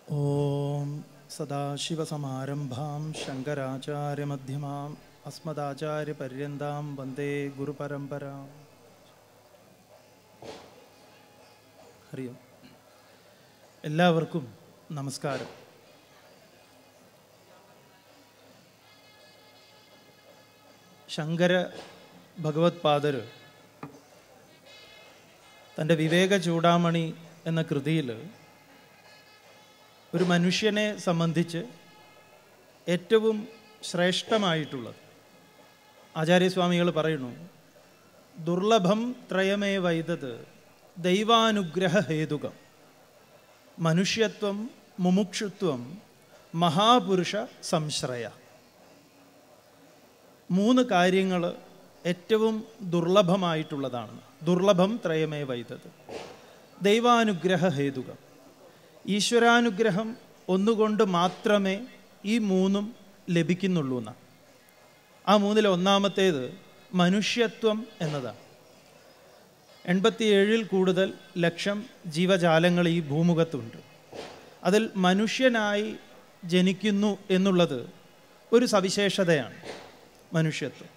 ഓം സദാശിവസമാരംഭാം ശങ്കരാചാര്യമധ്യമാം അസ്മദാചാര്യപര്യന്താം വന്ദേ ഗുരുപരമ്പരാം. ഹരി ഓം. എല്ലാവർക്കും നമസ്കാരം. ശങ്കര ഭഗവത്പാദർ തൻ്റെ വിവേക ചൂടാമണി എന്ന കൃതിയിൽ ഒരു മനുഷ്യനെ സംബന്ധിച്ച് ഏറ്റവും ശ്രേഷ്ഠമായിട്ടുള്ളത് ആചാര്യസ്വാമികൾ പറയുന്നു, ദുർലഭം ത്രയമേ വൈദത് ദൈവാനുഗ്രഹ ഹേതുകം മനുഷ്യത്വം മുമുക്ഷുത്വം മഹാപുരുഷ സംശ്രയ. 3 കാര്യങ്ങൾ ഏറ്റവും ദുർലഭമായിട്ടുള്ളതാണ്. ദുർലഭം ത്രയമേ വൈദത്, ദൈവാനുഗ്രഹ ഹേതുകം, ഈശ്വരാനുഗ്രഹം ഒന്നുകൊണ്ട് മാത്രമേ ഈ 3 ലഭിക്കുന്നുള്ളൂ എന്നാണ്. ആ 3-ൽ ഒന്നാമത്തേത് മനുഷ്യത്വം എന്നതാണ്. 87-ൽ കൂടുതൽ ലക്ഷം ജീവജാലങ്ങൾ ഈ ഭൂമുഖത്തുണ്ട്. അതിൽ മനുഷ്യനായി ജനിക്കുന്നു എന്നുള്ളത് ഒരു സവിശേഷതയാണ്, മനുഷ്യത്വം.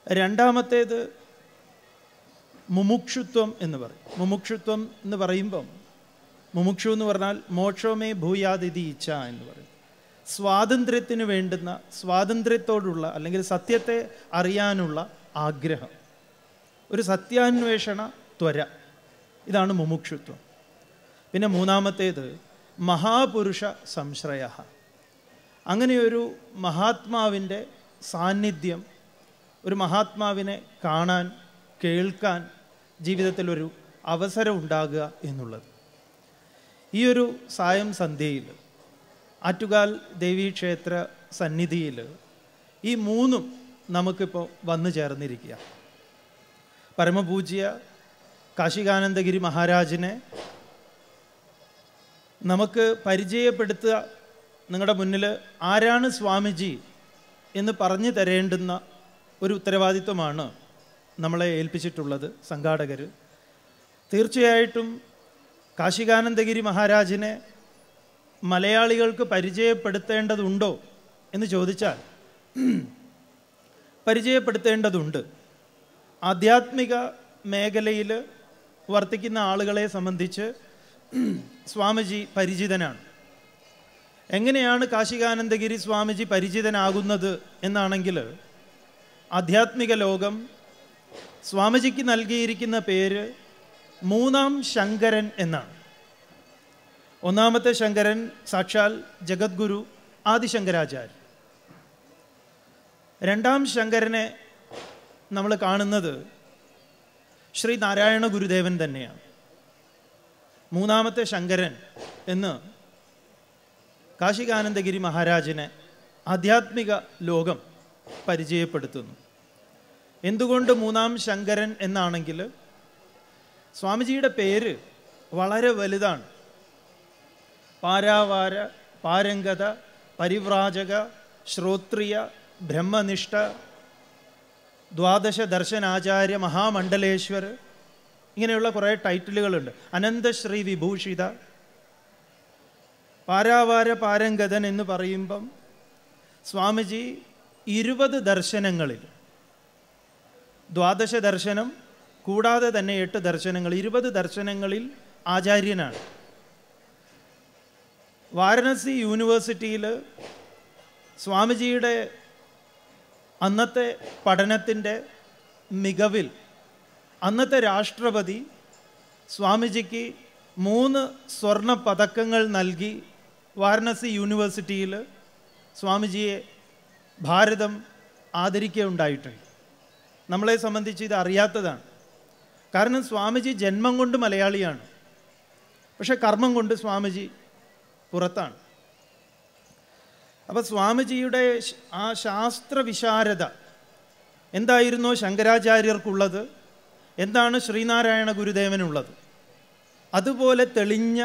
രണ്ടാമത്തേത് മുമുക്ഷുത്വം എന്ന് പറയും. മുമുക്ഷുത്വം എന്ന് പറയുമ്പം, മുമുക്ഷു എന്ന് പറഞ്ഞാൽ മോക്ഷമേ ഭൂയാതിഥി ഇച്ഛ എന്ന് പറയും. സ്വാതന്ത്ര്യത്തിന് വേണ്ടുന്ന, സ്വാതന്ത്ര്യത്തോടുള്ള അല്ലെങ്കിൽ സത്യത്തെ അറിയാനുള്ള ആഗ്രഹം, ഒരു സത്യാന്വേഷണ ത്വര, ഇതാണ് മുമുക്ഷുത്വം. പിന്നെ മൂന്നാമത്തേത് മഹാപുരുഷ സംശ്രയ. അങ്ങനെയൊരു മഹാത്മാവിൻ്റെ സാന്നിധ്യം, ഒരു മഹാത്മാവിനെ കാണാൻ, കേൾക്കാൻ ജീവിതത്തിലൊരു അവസരം ഉണ്ടാകുക എന്നുള്ളത്. ഈ ഒരു സായം സന്ധ്യയിൽ ആറ്റുകാൽ ദേവീക്ഷേത്ര സന്നിധിയിൽ ഈ 3 നമുക്കിപ്പോൾ വന്നു ചേർന്നിരിക്കുക. പരമപൂജ്യ കാശികാനന്ദഗിരി മഹാരാജിനെ നമുക്ക് പരിചയപ്പെടുത്തുക, നിങ്ങളുടെ മുന്നിൽ ആരാണ് സ്വാമിജി എന്ന് പറഞ്ഞു തരേണ്ടുന്ന ഒരു ഉത്തരവാദിത്വമാണ് നമ്മളെ ഏൽപ്പിച്ചിട്ടുള്ളത് സംഘാടകർ. തീർച്ചയായിട്ടും കാശികാനന്ദഗിരി മഹാരാജിനെ മലയാളികൾക്ക് പരിചയപ്പെടുത്തേണ്ടതുണ്ടോ എന്ന് ചോദിച്ചാൽ പരിചയപ്പെടുത്തേണ്ടതുണ്ട്. ആധ്യാത്മിക മേഖലയിൽ വർത്തിക്കുന്ന ആളുകളെ സംബന്ധിച്ച് സ്വാമിജി പരിചിതനാണ്. എങ്ങനെയാണ് കാശികാനന്ദഗിരി സ്വാമിജി പരിചിതനാകുന്നത് എന്നാണെങ്കിൽ, ആധ്യാത്മിക ലോകം സ്വാമിജിക്ക് നൽകിയിരിക്കുന്ന പേര് 3-ാം ശങ്കരൻ എന്നാണ്. 1-ാമത്തെ ശങ്കരൻ സാക്ഷാൽ ജഗദ്ഗുരു ആദിശങ്കരാചാര്യ. 2-ാം ശങ്കരനെ നമ്മൾ കാണുന്നത് ശ്രീ നാരായണ ഗുരുദേവൻ തന്നെയാണ്. 3-ാമത്തെ ശങ്കരൻ എന്ന് കാശികാനന്ദഗിരി മഹാരാജിനെ ആധ്യാത്മിക ലോകം പരിചയപ്പെടുത്തുന്നു. എന്തുകൊണ്ട് 3-ാം ശങ്കരൻ എന്നാണെങ്കിൽ, സ്വാമിജിയുടെ പേര് വളരെ വലുതാണ്. പാരാവാര, പാരംഗത, പരിവ്രാജക, ശ്രോത്രിയ, ബ്രഹ്മനിഷ്ഠ, ദ്വാദശ ദർശനാചാര്യ, മഹാമണ്ഡലേശ്വർ, ഇങ്ങനെയുള്ള കുറേ ടൈറ്റിലുകളുണ്ട്. അനന്തശ്രീ വിഭൂഷിത. പാരാവാര പാരംഗതൻ എന്ന് പറയുമ്പം സ്വാമിജി 20 ദർശനങ്ങളിൽ, ദ്വാദശ ദർശനം കൂടാതെ തന്നെ 8 ദർശനങ്ങൾ, 20 ദർശനങ്ങളിൽ ആചാര്യനാണ്. വാരണസി യൂണിവേഴ്സിറ്റിയിൽ സ്വാമിജിയുടെ അന്നത്തെ പഠനത്തിൻ്റെ മികവിൽ അന്നത്തെ രാഷ്ട്രപതി സ്വാമിജിക്ക് 3 സ്വർണ്ണ പതക്കങ്ങൾ നൽകി വാരണസി യൂണിവേഴ്സിറ്റിയിൽ സ്വാമിജിയെ ഭാരതം ആദരിക്കുകയുണ്ടായിട്ടുണ്ട്. നമ്മളെ സംബന്ധിച്ച് ഇത് അറിയാത്തതാണ്. കാരണം സ്വാമിജി ജന്മം കൊണ്ട് മലയാളിയാണ്, പക്ഷെ കർമ്മം കൊണ്ട് സ്വാമിജി പുറത്താണ്. അപ്പോൾ സ്വാമിജിയുടെ ആ ശാസ്ത്രവിശാരദ എന്തായിരുന്നോ ശങ്കരാചാര്യർക്കുള്ളത്, എന്താണ് ശ്രീനാരായണ ഗുരുദേവനുള്ളത്, അതുപോലെ തെളിഞ്ഞ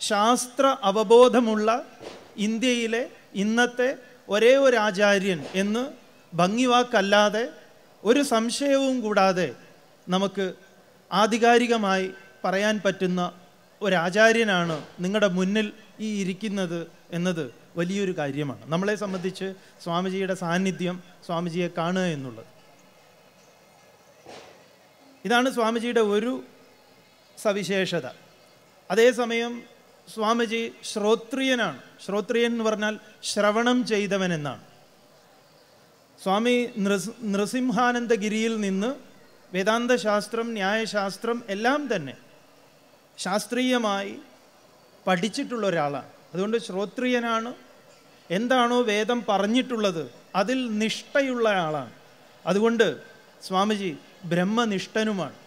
ശാസ്ത്ര അവബോധമുള്ള ഇന്ത്യയിലെ ഇന്നത്തെ ഒരേ ഒരു ആചാര്യൻ എന്ന് ഭംഗിവാക്കല്ലാതെ ഒരു സംശയവും കൂടാതെ നമുക്ക് ആധികാരികമായി പറയാൻ പറ്റുന്ന ഒരാചാര്യനാണ് നിങ്ങളുടെ മുന്നിൽ ഈ ഇരിക്കുന്നത് എന്നത് വലിയൊരു കാര്യമാണ്. നമ്മളെ സംബന്ധിച്ച് സ്വാമിജിയുടെ സാന്നിധ്യം, സ്വാമിജിയെ കാണുക എന്നുള്ളത്, ഇതാണ് സ്വാമിജിയുടെ ഒരു സവിശേഷത. അതേസമയം സ്വാമിജി ശ്രോത്രിയനാണ്. ശ്രോത്രിയൻ എന്ന് പറഞ്ഞാൽ ശ്രവണം ചെയ്തവൻ എന്നാണ്. സ്വാമി നൃസിംഹാനന്ദഗിരിയിൽ നിന്ന് വേദാന്തശാസ്ത്രം, ന്യായശാസ്ത്രം എല്ലാം തന്നെ ശാസ്ത്രീയമായി പഠിച്ചിട്ടുള്ള ഒരാളാണ്. അതുകൊണ്ട് ശ്രോത്രിയനാണ്. എന്താണോ വേദം പറഞ്ഞിട്ടുള്ളത് അതിൽ നിഷ്ഠയുള്ള ആളാണ്. അതുകൊണ്ട് സ്വാമിജി ബ്രഹ്മനിഷ്ഠനുമാണ്.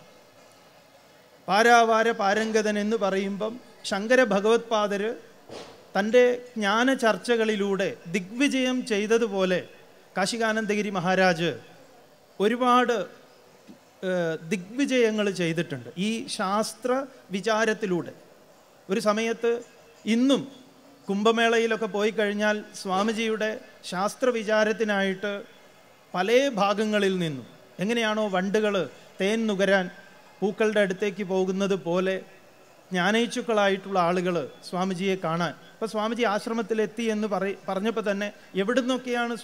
പാരാവാര പാരംഗതൻ എന്ന് പറയുമ്പം ശങ്കര ഭഗവത്പാദര് തൻ്റെ ജ്ഞാന ചർച്ചകളിലൂടെ ദിഗ്വിജയം ചെയ്തതുപോലെ കാശികാനന്ദഗിരി മഹാരാജ് ഒരുപാട് ദിഗ്വിജയങ്ങൾ ചെയ്തിട്ടുണ്ട് ഈ ശാസ്ത്ര വിചാരത്തിലൂടെ. ഒരു സമയത്ത് ഇന്നും കുംഭമേളയിലൊക്കെ പോയി കഴിഞ്ഞാൽ സ്വാമിജിയുടെ ശാസ്ത്ര വിചാരത്തിനായിട്ട് പല ഭാഗങ്ങളിൽ നിന്നും, എങ്ങനെയാണോ വണ്ടുകൾ തേൻ നുകരാൻ പൂക്കളുടെ അടുത്തേക്ക് പോകുന്നത് പോലെ ജ്ഞാനേച്ഛുക്കളായിട്ടുള്ള ആളുകൾ സ്വാമിജിയെ കാണാൻ, ഇപ്പോൾ സ്വാമിജി ആശ്രമത്തിലെത്തി എന്ന് പറഞ്ഞപ്പോൾ തന്നെ എവിടുന്നൊക്കെയാണ്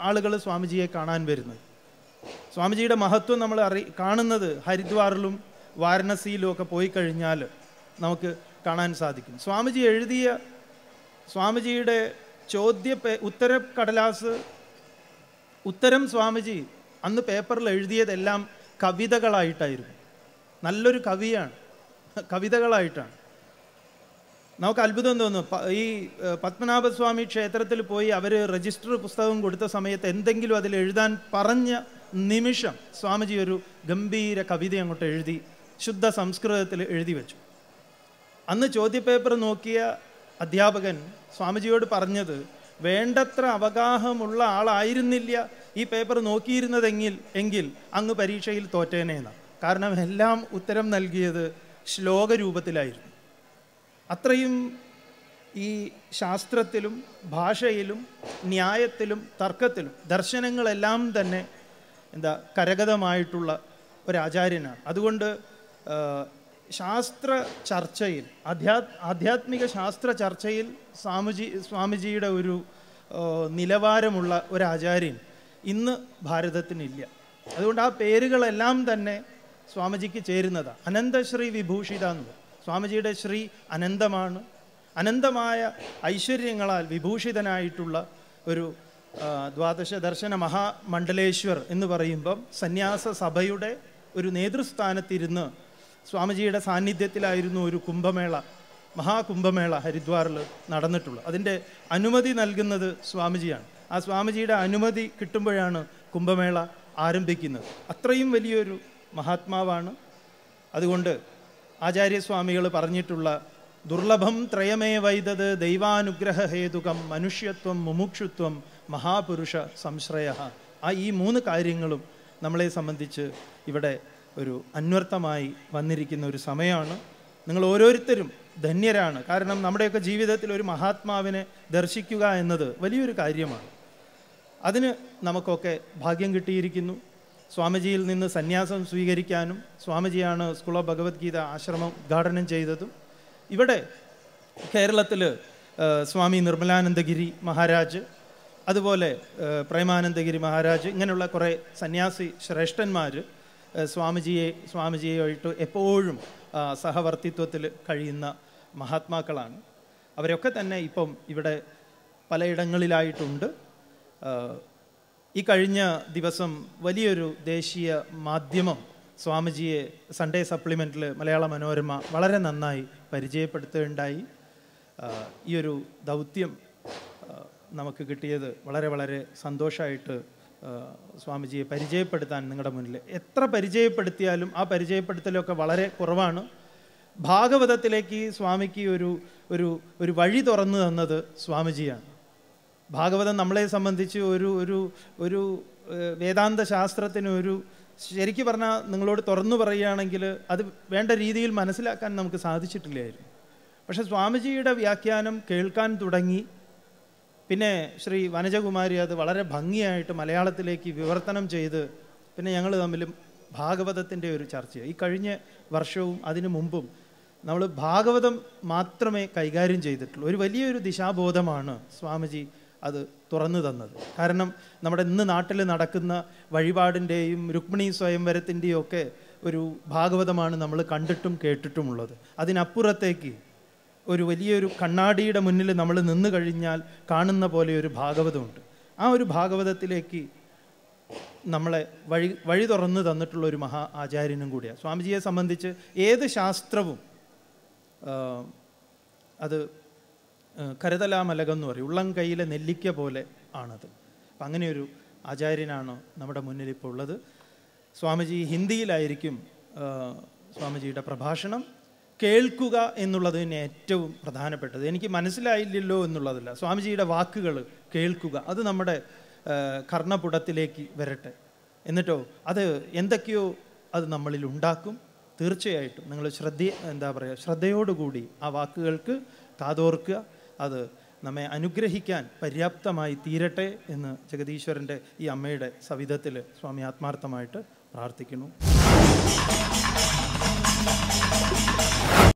ആളുകൾ സ്വാമിജിയെ കാണാൻ വരുന്നത്. സ്വാമിജിയുടെ മഹത്വം നമ്മൾ കാണുന്നത് ഹരിദ്വാറിലും വാരണസിയിലും ഒക്കെ പോയി കഴിഞ്ഞാൽ നമുക്ക് കാണാൻ സാധിക്കും. സ്വാമിജി എഴുതിയ സ്വാമിജിയുടെ ഉത്തര കടലാസ്, ഉത്തരം സ്വാമിജി അന്ന് പേപ്പറിൽ എഴുതിയതെല്ലാം കവിതകളായിട്ടായിരുന്നു. നല്ലൊരു കവിയാണ്, കവിതകളായിട്ടാണ്. നമുക്ക് അത്ഭുതം തോന്നും. ഈ പത്മനാഭസ്വാമി ക്ഷേത്രത്തിൽ പോയി അവർ രജിസ്റ്റർ പുസ്തകം കൊടുത്ത സമയത്ത് എന്തെങ്കിലും അതിൽ എഴുതാൻ പറഞ്ഞ നിമിഷം സ്വാമിജി ഒരു ഗംഭീര കവിത അങ്ങോട്ട് എഴുതി ശുദ്ധ സംസ്കൃതത്തിൽ എഴുതി വെച്ചു. അന്ന് ചോദ്യപേപ്പർ നോക്കിയ അധ്യാപകൻ സ്വാമിജിയോട് പറഞ്ഞത്, വേണ്ടത്ര അവഗാഹമുള്ള ആളായിരുന്നില്ല ഈ പേപ്പർ നോക്കിയിരുന്നതെങ്കിൽ അങ്ങ് പരീക്ഷയിൽ തോറ്റേനേന്നാണ്. കാരണം എല്ലാം ഉത്തരം നൽകിയത് ശ്ലോക രൂപത്തിലായിരുന്നു. അത്രയും ഈ ശാസ്ത്രത്തിലും ഭാഷയിലും ന്യായത്തിലും തർക്കത്തിലും ദർശനങ്ങളെല്ലാം തന്നെ കരഗതമായിട്ടുള്ള ഒരാചാര്യനാണ്. അതുകൊണ്ട് ശാസ്ത്ര ചർച്ചയിൽ, ആധ്യാത്മിക ശാസ്ത്ര ചർച്ചയിൽ സ്വാമിജിയുടെ ഒരു നിലവാരമുള്ള ഒരാചാര്യൻ ഇന്ന് ഭാരതത്തിനില്ല. അതുകൊണ്ട് ആ പേരുകളെല്ലാം തന്നെ സ്വാമിജിക്ക് ചേരുന്നതാണ്. അനന്തശ്രീ വിഭൂഷിത എന്ന്. സ്വാമിജിയുടെ ശ്രീ അനന്തമാണ്. അനന്തമായ ഐശ്വര്യങ്ങളാൽ വിഭൂഷിതനായിട്ടുള്ള ഒരു ദ്വാദശ ദർശന മഹാമണ്ഡലേശ്വർ എന്ന് പറയുമ്പം സന്യാസ സഭയുടെ ഒരു നേതൃസ്ഥാനത്തിരുന്ന് സ്വാമിജിയുടെ സാന്നിധ്യത്തിലായിരുന്നു ഒരു കുംഭമേള, മഹാകുംഭമേള ഹരിദ്വാറിൽ നടന്നിട്ടുള്ളത്. അതിൻ്റെ അനുമതി നൽകുന്നത് സ്വാമിജിയാണ്. ആ സ്വാമിജിയുടെ അനുമതി കിട്ടുമ്പോഴാണ് കുംഭമേള ആരംഭിക്കുന്നത്. അത്രയും വലിയൊരു മഹാത്മാവാണ്. അതുകൊണ്ട് ആചാര്യസ്വാമികൾ പറഞ്ഞിട്ടുള്ള ദുർലഭം ത്രയമേ വൈദത് ദൈവാനുഗ്രഹ ഹേതുകം മനുഷ്യത്വം മുമുക്ഷുത്വം മഹാപുരുഷ സംശ്രയ, ഈ 3 കാര്യങ്ങളും നമ്മളെ സംബന്ധിച്ച് ഇവിടെ ഒരു അന്വർത്ഥമായി വന്നിരിക്കുന്ന ഒരു സമയമാണ്. നിങ്ങൾ ഓരോരുത്തരും ധന്യരാണ്. കാരണം നമ്മുടെയൊക്കെ ജീവിതത്തിൽ ഒരു മഹാത്മാവിനെ ദർശിക്കുക എന്നത് വലിയൊരു കാര്യമാണ്. അതിന് നമുക്കൊക്കെ ഭാഗ്യം കിട്ടിയിരിക്കുന്നു. സ്വാമിജിയിൽ നിന്ന് സന്യാസം സ്വീകരിക്കാനും, സ്വാമിജിയാണ് സ്കൂൾ ഓഫ് ഭഗവത്ഗീത ആശ്രമം ഉദ്ഘാടനം ചെയ്തതും. ഇവിടെ കേരളത്തിൽ സ്വാമി നിർമ്മലാനന്ദഗിരി മഹാരാജ്, അതുപോലെ പ്രേമാനന്ദഗിരി മഹാരാജ്, ഇങ്ങനെയുള്ള കുറേ സന്യാസി ശ്രേഷ്ഠന്മാർ സ്വാമിജിയായിട്ട് എപ്പോഴും സഹവർത്തിത്വത്തിൽ കഴിയുന്ന മഹാത്മാക്കളാണ്. അവരൊക്കെ തന്നെ ഇപ്പം ഇവിടെ പലയിടങ്ങളിലായിട്ടുണ്ട്. ഈ കഴിഞ്ഞ ദിവസം വലിയൊരു ദേശീയ മാധ്യമം സ്വാമിജിയെ സൺഡേ സപ്ലിമെൻറ്റിൽ മലയാള മനോരമ വളരെ നന്നായി പരിചയപ്പെടുത്തുകയുണ്ടായി. ഈ ഒരു ദൗത്യം നമുക്ക് കിട്ടിയത് വളരെ വളരെ സന്തോഷമായിട്ട് സ്വാമിജിയെ പരിചയപ്പെടുത്താൻ നിങ്ങളുടെ മുന്നിൽ. എത്ര പരിചയപ്പെടുത്തിയാലും ആ പരിചയപ്പെടുത്തലൊക്കെ വളരെ കുറവാണ്. ഭാഗവതത്തിലേക്ക് സ്വാമിക്ക് ഒരു വഴി തുറന്നു തന്നത് സ്വാമിജിയാണ്. ഭാഗവതം നമ്മളെ സംബന്ധിച്ച് ഒരു വേദാന്ത ശാസ്ത്രത്തിന് ശരിക്കും പറഞ്ഞാൽ നിങ്ങളോട് തുറന്നു പറയുകയാണെങ്കിൽ അത് വേണ്ട രീതിയിൽ മനസ്സിലാക്കാൻ നമുക്ക് സാധിച്ചിട്ടില്ലായിരുന്നു. പക്ഷെ സ്വാമിജിയുടെ വ്യാഖ്യാനം കേൾക്കാൻ തുടങ്ങി. പിന്നെ ശ്രീ വനജകുമാരി അത് വളരെ ഭംഗിയായിട്ട് മലയാളത്തിലേക്ക് വിവർത്തനം ചെയ്ത് പിന്നെ ഞങ്ങൾ തമ്മിലും ഭാഗവതത്തിൻ്റെ ഒരു ചർച്ച. ഈ കഴിഞ്ഞ വർഷവും അതിനു മുമ്പും നമ്മൾ ഭാഗവതം മാത്രമേ കൈകാര്യം ചെയ്തിട്ടുള്ളൂ. ഒരു വലിയൊരു ദിശാബോധമാണ് സ്വാമിജി അത് തുറന്നു തന്നത്. കാരണം നമ്മുടെ ഇന്ന് നാട്ടിൽ നടക്കുന്ന വഴിപാടിൻ്റെയും രുക്മിണി സ്വയംവരത്തിൻ്റെയും ഒക്കെ ഒരു ഭാഗവതമാണ് നമ്മൾ കണ്ടിട്ടും കേട്ടിട്ടുമുള്ളത്. അതിനപ്പുറത്തേക്ക് ഒരു വലിയൊരു കണ്ണാടിയുടെ മുന്നിൽ നമ്മൾ നിന്ന് കഴിഞ്ഞാൽ കാണുന്ന പോലെ ഒരു ഭാഗവതമുണ്ട്. ആ ഒരു ഭാഗവതത്തിലേക്ക് നമ്മളെ വഴി തുറന്ന് തന്നിട്ടുള്ള ഒരു മഹാ ആചാര്യനും കൂടിയാണ്. സ്വാമിജിയെ സംബന്ധിച്ച് ഏത് ശാസ്ത്രവും അത് കരുതലാമലകം എന്ന് പറയും, ഉള്ളം കയ്യിലെ നെല്ലിക്ക പോലെ ആണത്. അപ്പം അങ്ങനെയൊരു ആചാര്യനാണ് നമ്മുടെ മുന്നിൽ ഇപ്പോൾ ഉള്ളത്. സ്വാമിജി ഹിന്ദിയിലായിരിക്കും സ്വാമിജിയുടെ പ്രഭാഷണം. കേൾക്കുക എന്നുള്ളത് തന്നെ ഏറ്റവും പ്രധാനപ്പെട്ടത്. എനിക്ക് മനസ്സിലായില്ലല്ലോ എന്നുള്ളതല്ല, സ്വാമിജിയുടെ വാക്കുകൾ കേൾക്കുക, അത് നമ്മുടെ കർണപുടത്തിലേക്ക് വരട്ടെ. എന്നിട്ടോ അത് എന്തൊക്കെയോ അത് നമ്മളിൽ ഉണ്ടാക്കും. തീർച്ചയായിട്ടും നിങ്ങൾ ശ്രദ്ധയോടുകൂടി ആ വാക്കുകൾക്ക് കാതോർക്കുക. അത് നമ്മെ അനുഗ്രഹിക്കാൻ പര്യാപ്തമായി തീരട്ടെ എന്ന് ജഗദീശ്വരൻ്റെ ഈ അമ്മയുടെ സവിധത്തിൽ സ്വാമി ആത്മാർത്ഥമായിട്ട് പ്രാർത്ഥിക്കുന്നു.